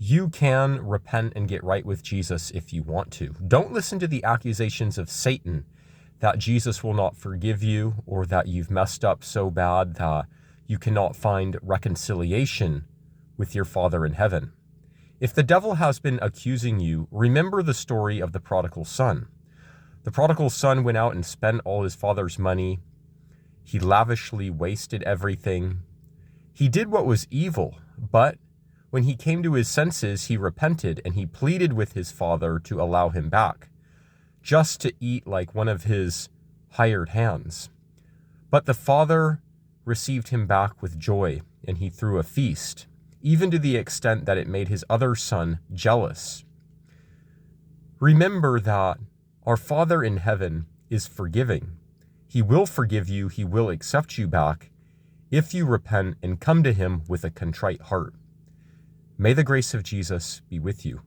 You can repent and get right with Jesus if you want to. Don't listen to the accusations of Satan that Jesus will not forgive you or that you've messed up so bad that you cannot find reconciliation with your Father in heaven. If the devil has been accusing you, remember the story of the prodigal son. The prodigal son went out and spent all his father's money. He lavishly wasted everything. He did what was evil, but when he came to his senses, he repented and he pleaded with his father to allow him back, just to eat like one of his hired hands. But the father received him back with joy, and he threw a feast, even to the extent that it made his other son jealous. Remember that our Father in heaven is forgiving. He will forgive you. He will accept you back if you repent and come to him with a contrite heart. May the grace of Jesus be with you.